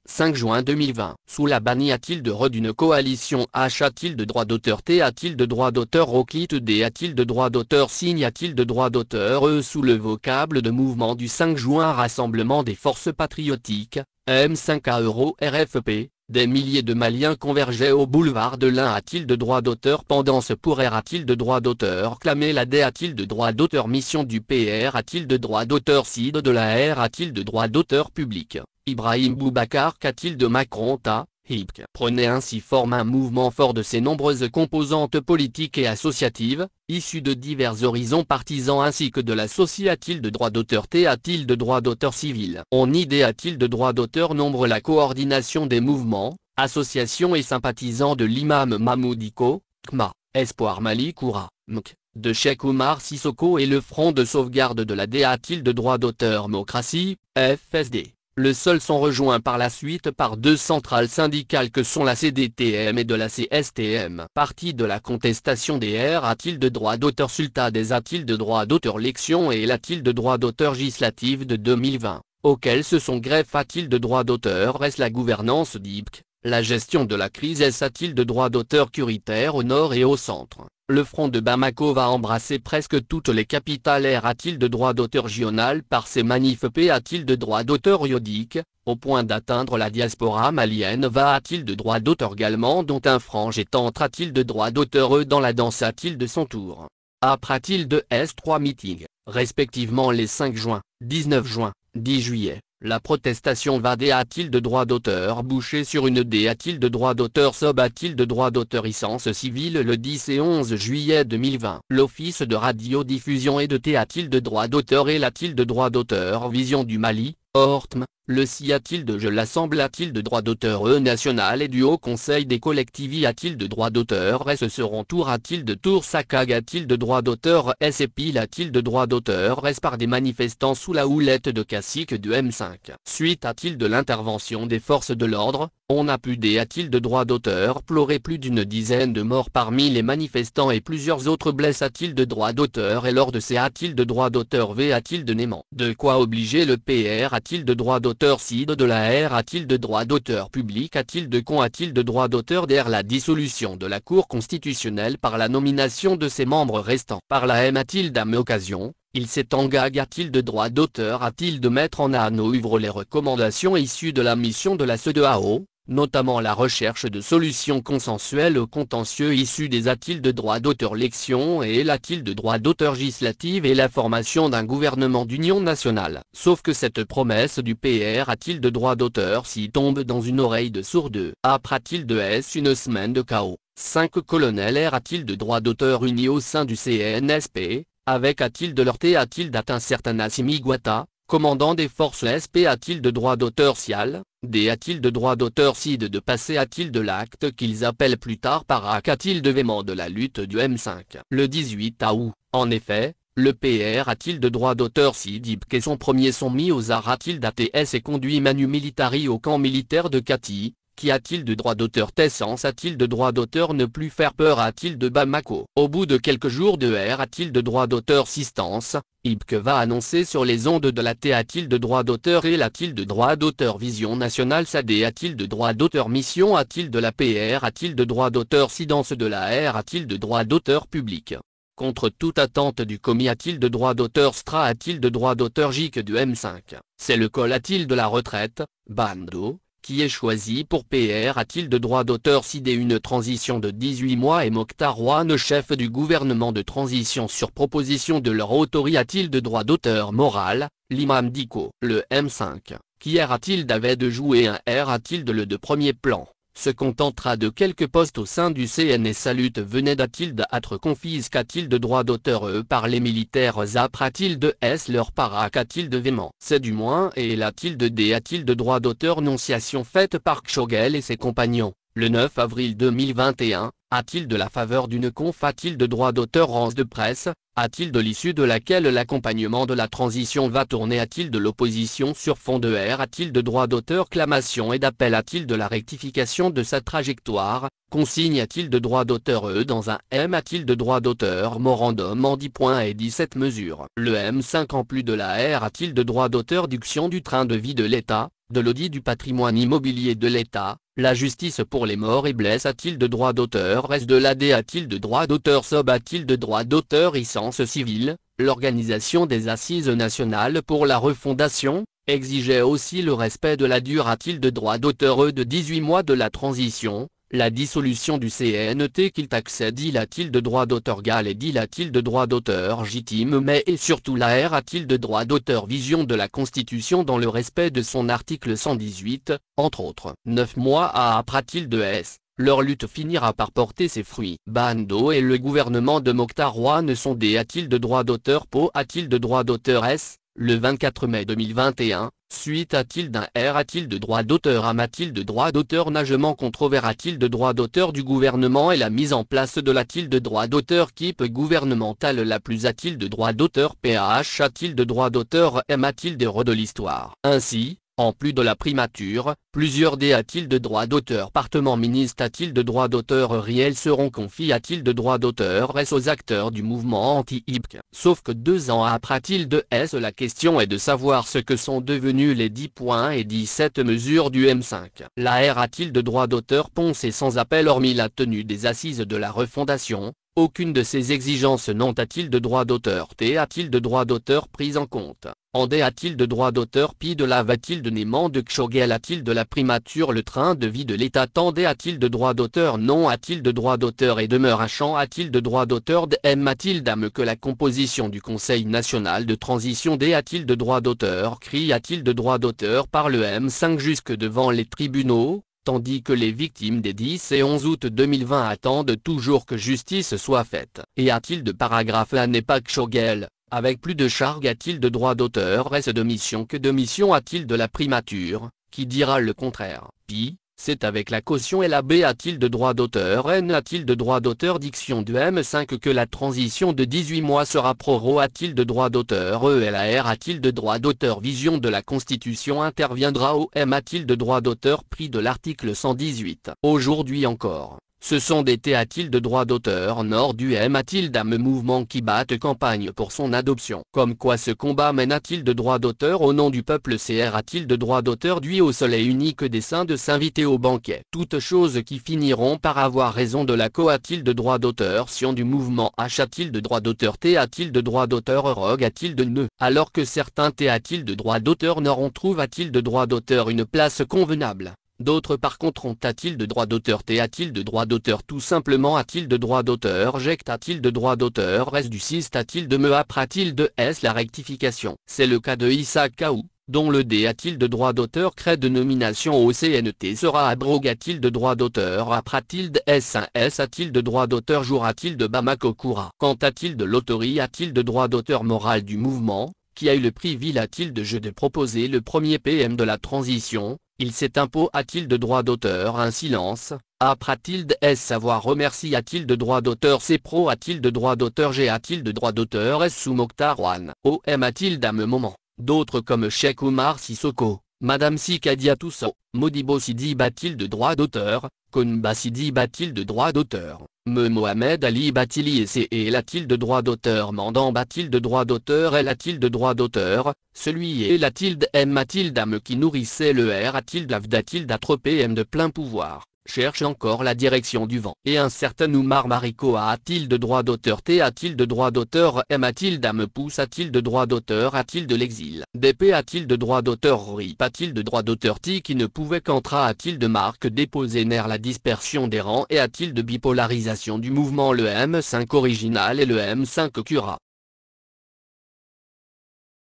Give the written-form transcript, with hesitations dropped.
5 juin 2020. Sous la bannie A-t-il d'une coalition H a-t-il de droit d'auteur T a-t-il de droit d'auteur Roclit D a-t-il de droit d'auteur Signe a-t-il de droit d'auteur sous le vocable de mouvement du 5 juin Rassemblement des forces patriotiques, M5A Euro RFP, des milliers de Maliens convergeaient au boulevard de l'Ain a-t-il de droit d'auteur Pendance pour R a-t-il de droit d'auteur Clamer la D a-t-il de droit d'auteur Mission du PR a-t-il de droit d'auteur CID de la R a-t-il de droit d'auteur public Ibrahim Boubacar qu'a-t-il de Macron Ta, HIPC prenait ainsi forme un mouvement fort de ses nombreuses composantes politiques et associatives, issues de divers horizons partisans ainsi que de la société a-t-il de droit d'auteur T a-t-il de droit d'auteur civil On idée a-t-il de droit d'auteur Nombre la coordination des mouvements, associations et sympathisants de l'imam Mahmoudiko, KMA, Espoir Malikoura, MK, de Cheikh Oumar Sissoko et le Front de sauvegarde de la D a-t-il de droit d'auteur Mocratie, FSD. Le seul sont rejoints par la suite par deux centrales syndicales que sont la CDTM et de la CSTM. Parti de la contestation des R a-t-il de droit d'auteur Sulta des a-t-il de droit d'auteur L'élection et l'a-t-il de droit d'auteur législative de 2020, auquel se sont greffe a-t-il de droit d'auteur Est la gouvernance d'IPC, la gestion de la crise Est a-t-il de droit d'auteur curitaire au nord et au centre. Le front de Bamako va embrasser presque toutes les capitales R a-t-il de droit d'auteur régional par ses manifs P a-t-il de droit d'auteur iodique, au point d'atteindre la diaspora malienne Va a-t-il de droit d'auteur également dont un frange et entre a-t-il de droit d'auteur dans la danse a-t-il de son tour A-t-il de S3 meetings, respectivement les 5 juin, 19 juin, 10 juillet. La protestation va D a-t-il de droit d'auteur Boucher sur une D a-t-il de droit d'auteur Sob a-t-il de droit d'auteur Licence civile le 10 et 11 juillet 2020 L'Office de radiodiffusion et de T a-t-il de droit d'auteur et l'a-t-il de droit d'auteur Vision du Mali, ORTM, le SI a-t-il de Je l'Assemble a-t-il de droit d'auteur national et du Haut Conseil des collectivités a-t-il de droit d'auteur S seront Tour a-t-il de Tour Sakag a-t-il de droit d'auteur S et Pile a-t-il de droit d'auteur S par des manifestants sous la houlette de caciques de M5 Suite a-t-il de l'intervention des forces de l'ordre, on a pu D a-t-il de droit d'auteur Pleurer plus d'une dizaine de morts parmi les manifestants et plusieurs autres blessés a-t-il de droit d'auteur et lors de ces a-t-il de droit d'auteur V a-t-il de Néman De quoi obliger le PR a-t-il de droit d'auteur CID de la R a-t-il de droit d'auteur public a-t-il de con a-t-il de droit d'auteur DR La dissolution de la Cour constitutionnelle par la nomination de ses membres restants par la M a-t-il d'âme occasion, il s'est engagé a-t-il de droit d'auteur a-t-il de mettre en œuvre les recommandations issues de la mission de la CEDEAO, notamment la recherche de solutions consensuelles aux contentieux issus des a-t-il de droit d'auteur L'élection et l'a-t-il de droit d'auteur législative et la formation d'un gouvernement d'union nationale. Sauf que cette promesse du PR a-t-il de droit d'auteur s'y tombe dans une oreille de sourde Après a-t-il de S une semaine de chaos, 5 colonels R a-t-il de droit d'auteur unis au sein du CNSP, avec a-t-il de leur T a-t-il d'atteint certain Assimi Goïta, commandant des forces SP a-t-il de droit d'auteur Sial, D a-t-il de droit d'auteur CID de passer a-t-il de l'acte qu'ils appellent plus tard par AC a-t-il de véhément de la lutte du M5 Le 18 août, en effet, le PR a-t-il de droit d'auteur CID et son premier sont mis aux arts a-t-il d'ATS et conduit Manu Militari au camp militaire de Kati, qui a-t-il de droit d'auteur Tessence a-t-il de droit d'auteur Ne plus faire peur a-t-il de Bamako Au bout de quelques jours de R a-t-il de droit d'auteur Sistance, IPC va annoncer sur les ondes de la T a-t-il de droit d'auteur et l'a-t-il de droit d'auteur Vision nationale SAD a-t-il de droit d'auteur Mission a-t-il de la PR a-t-il de droit d'auteur Sidance de la R a-t-il de droit d'auteur public Contre toute attente du commis a-t-il de droit d'auteur Stra a-t-il de droit d'auteur JIC du M5 C'est le col a-t-il de la retraite, Bando qui est choisi pour PR a-t-il de droit d'auteur CID une transition de 18 mois et Mokhtar Rouane chef du gouvernement de transition sur proposition de leur autorité a-t-il de droit d'auteur moral, l'imam Diko le M5, qui hier a-t-il d'avait de jouer un R a-t-il de le de premier plan se contentera de quelques postes au sein du CNS Salut venait d'a-t-il d'être confisque-a-t-il de droit d'auteur par les militaires après-a-t-il de S leur para qu'a-t-il de véhément C'est du moins et l'a-t-il de D a-t-il de droit d'auteur Nonciation faite par Kshogel et ses compagnons, le 9 avril 2021, a-t-il de la faveur d'une conf a-t-il de droit d'auteur Rance de presse, a-t-il de l'issue de laquelle l'accompagnement de la transition va tourner a-t-il de l'opposition sur fond de R a-t-il de droit d'auteur Clamation et d'appel a-t-il de la rectification de sa trajectoire, consigne a-t-il de droit d'auteur dans un M a-t-il de droit d'auteur Memorandum en 10 points et 17 mesures. Le M5 en plus de la R a-t-il de droit d'auteur Duction du train de vie de l'État, de l'audit du patrimoine immobilier de l'État, la justice pour les morts et blesses a-t-il de droit d'auteur S de l'AD a-t-il de droit d'auteur SOB a-t-il de droit d'auteur licence civile, l'organisation des assises nationales pour la refondation, exigeait aussi le respect de la durée a-t-il de droit d'auteur de 18 mois de la transition, la dissolution du CNT qu'il accède il a-t-il de droit d'auteur gal et il a-t-il de droit d'auteur légitime mais et surtout la R a-t-il de droit d'auteur vision de la Constitution dans le respect de son article 118, entre autres. 9 mois après-t-il de S. Leur lutte finira par porter ses fruits. Bando et le gouvernement de Mokhtar Ouane sondés a-t-il de droit d'auteur Po a-t-il de droit d'auteur S, le 24 mai 2021, suite a-t-il d'un R a-t-il de droit d'auteur Am a-t-il de droit d'auteur Nagement controverse a-t-il de droit d'auteur du gouvernement et la mise en place de l'a-t-il de droit d'auteur Keep gouvernementale la plus a-t-il de droit d'auteur PAH a-t-il de droit d'auteur M a-t-il de droit de l'histoire Ainsi, en plus de la primature, plusieurs D a-t-il de droit d'auteur Parlement ministre a-t-il de droit d'auteur réel seront confiés a-t-il de droit d'auteur S aux acteurs du mouvement anti-IPC. Sauf que 2 ans après a-t-il de S la question est de savoir ce que sont devenus les 10 points et 17 mesures du M5. La R a-t-il de droit d'auteur Ponce est sans appel hormis la tenue des assises de la refondation. Aucune de ces exigences n'ont a-t-il de droit d'auteur T a-t-il de droit d'auteur prise en compte en D a-t-il de droit d'auteur Pi de la va-t-il de Néman de Kshogel a-t-il de la primature le train de vie de l'État Tendé a-t-il de droit d'auteur Non a-t-il de droit d'auteur et demeure un champ a-t-il de droit d'auteur D M a-t-il d'âme que la composition du Conseil national de transition D a-t-il de droit d'auteur CRI a-t-il de droit d'auteur par le M5 jusque devant les tribunaux tandis que les victimes des 10 et 11 août 2020 attendent toujours que justice soit faite. Et a-t-il de paragraphe A n'est pas Kshogel, avec plus de charge a-t-il de droit d'auteur S de mission que de mission a-t-il de la primature, qui dira le contraire Pi, c'est avec la caution et la B a-t-il de droit d'auteur N a-t-il de droit d'auteur diction du M5 que la transition de 18 mois sera prorogée a-t-il de droit d'auteur E et la R a-t-il de droit d'auteur vision de la Constitution interviendra au M a-t-il de droit d'auteur pris de l'article 118. Aujourd'hui encore, ce sont des T a-t-il de droit d'auteur nord du M a-t-il d'âme mouvement qui battent campagne pour son adoption. Comme quoi ce combat mène a-t-il de droit d'auteur au nom du peuple CR a-t-il de droit d'auteur d'huile au soleil unique dessein de s'inviter au banquet. Toutes choses qui finiront par avoir raison de la co a-t-il de droit d'auteur Sion du mouvement H a-t-il de droit d'auteur T a-t-il de droit d'auteur Rogue a-t-il de nœud alors que certains T a-t-il de droit d'auteur Nord on trouve a-t-il de droit d'auteur une place convenable. D'autres par contre ont a-t-il de droit d'auteur T a-t-il de droit d'auteur tout simplement a-t-il de droit d'auteur Ject a-t-il de droit d'auteur S du 6 a-t-il de me a-t-il de S la rectification. C'est le cas de Issa Kaou, dont le D a-t-il de droit d'auteur crée de nomination au CNT sera abrogé a-t-il de droit d'auteur a-t-il de S1 S a-t-il de droit d'auteur jour a-t-il de Bamako Koura. Quant a-t-il de l'autorie a-t-il de droit d'auteur moral du mouvement, qui a eu le prix Ville a-t-il de jeu de proposer le premier PM de la transition. Il s'est imposé a-t-il de droit d'auteur un silence, a-t-il de S savoir remercie a-t-il de droit d'auteur C pro a-t-il de droit d'auteur G a-t-il de droit d'auteur S sous Mokhtar Ouane OM a-t-il d'un moment, d'autres comme Cheikh Oumar Sissoko, Madame Sikadia Tousso, Modibo Sidi a-t-il de droit d'auteur, Konba Sidi a-t-il de droit d'auteur, Mohamed Ali Batili et a-t-il de droit d'auteur Mandam a-t-il de droit d'auteur Elle a-t-il de droit d'auteur, celui et a-t-il de M a-t-il d'âme qui nourrissait le R a-t-il d'Avdatil d'atropé M de plein pouvoir, cherche encore la direction du vent. Et un certain Oumar Mariko a-t-il de droit d'auteur T a-t-il de droit d'auteur M a-t-il d'âme pousse a-t-il de droit d'auteur a-t-il de l'exil DP a-t-il de droit d'auteur RIP a-t-il de droit d'auteur T qui ne pouvait qu'entra a-t-il de marque déposée ner la dispersion des rangs et a-t-il de bipolarisation du mouvement le M5 original et le M5 Cura.